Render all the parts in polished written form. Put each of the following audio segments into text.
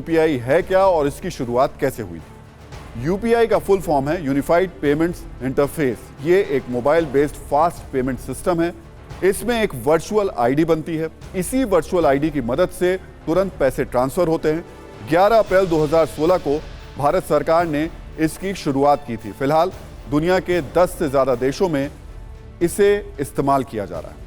UPI है क्या और इसकी शुरुआत कैसे हुई। यूपीआई का फुल फॉर्म है यूनिफाइड पेमेंट्स इंटरफेस। ये एक mobile based fast payment system है। इसमें एक वर्चुअल आईडी बनती है। इसी वर्चुअल आईडी की मदद से तुरंत पैसे ट्रांसफर होते हैं। 11 अप्रैल 2016 को भारत सरकार ने इसकी शुरुआत की थी। फिलहाल दुनिया के 10 से ज्यादा देशों में इसे इस्तेमाल किया जा रहा है।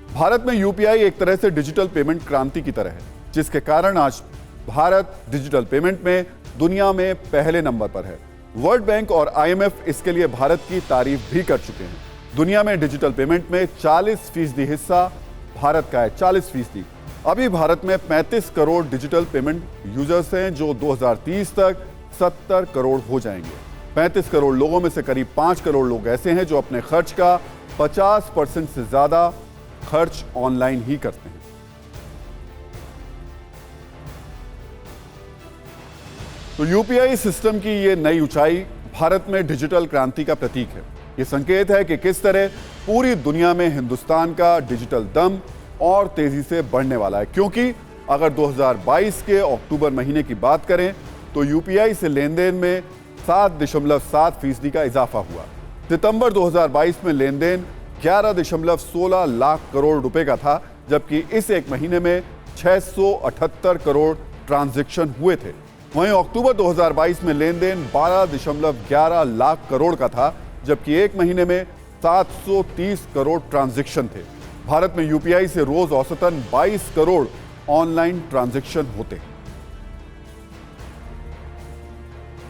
भारत में यूपीआई एक तरह से डिजिटल पेमेंट क्रांति की तरह है, जिसके कारण आज भारत डिजिटल पेमेंट में दुनिया में पहले नंबर पर है। वर्ल्ड बैंक और आईएमएफ इसके लिए भारत की तारीफ भी कर चुके हैं। दुनिया में डिजिटल पेमेंट में 40% हिस्सा भारत का है, 40%। अभी भारत में 35 करोड़ डिजिटल पेमेंट यूजर्स हैं, जो 2030 तक 70 करोड़ हो जाएंगे। 35 करोड़ लोगों में से करीब 5 करोड़ लोग ऐसे हैं जो अपने खर्च का 50% से ज्यादा खर्च ऑनलाइन ही करते हैं। तो यूपीआई सिस्टम की ये नई ऊंचाई भारत में डिजिटल क्रांति का प्रतीक है। ये संकेत है कि किस तरह पूरी दुनिया में हिंदुस्तान का डिजिटल दम और तेजी से बढ़ने वाला है। क्योंकि अगर 2022 के अक्टूबर महीने की बात करें तो यूपीआई से लेन देन में 7.7% का इजाफा हुआ। सितंबर 2022 में लेन देन 11.16 लाख करोड़ रुपए का था, जबकि इस एक महीने में 678 करोड़ ट्रांजैक्शन हुए थे। वहीं अक्टूबर 2022 में लेन देन 12.11 लाख करोड़ का था, जबकि एक महीने में 730 करोड़ ट्रांजैक्शन थे। भारत में यूपीआई से रोज औसतन 22 करोड़ ऑनलाइन ट्रांजैक्शन होते हैं।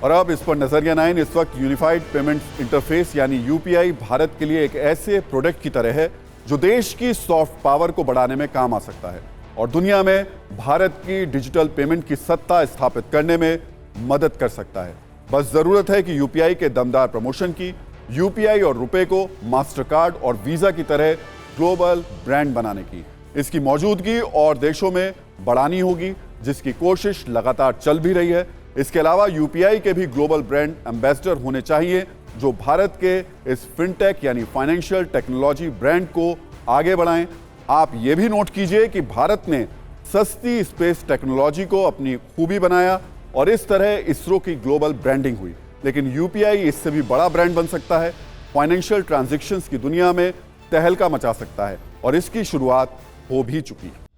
और अब इस पर नजरिया 9 इस वक्त यूनिफाइड पेमेंट इंटरफेस यानी यूपीआई भारत के लिए एक ऐसे प्रोडक्ट की तरह है जो देश की सॉफ्ट पावर को बढ़ाने में काम आ सकता है और दुनिया में भारत की डिजिटल पेमेंट की सत्ता स्थापित करने में मदद कर सकता है। बस जरूरत है कि यूपीआई के दमदार प्रमोशन की, यूपीआई और रुपए को मास्टर कार्ड और वीजा की तरह ग्लोबल ब्रांड बनाने की। इसकी मौजूदगी और देशों में बढ़ानी होगी, जिसकी कोशिश लगातार चल भी रही है। इसके अलावा यूपीआई के भी ग्लोबल ब्रांड एम्बेसडर होने चाहिए, जो भारत के इस फिनटेक यानी फाइनेंशियल टेक्नोलॉजी ब्रांड को आगे बढ़ाएं। आप ये भी नोट कीजिए कि भारत ने सस्ती स्पेस टेक्नोलॉजी को अपनी खूबी बनाया और इस तरह इसरो की ग्लोबल ब्रांडिंग हुई। लेकिन यूपीआई इससे भी बड़ा ब्रांड बन सकता है, फाइनेंशियल ट्रांजैक्शंस की दुनिया में तहलका मचा सकता है और इसकी शुरुआत हो भी चुकी है।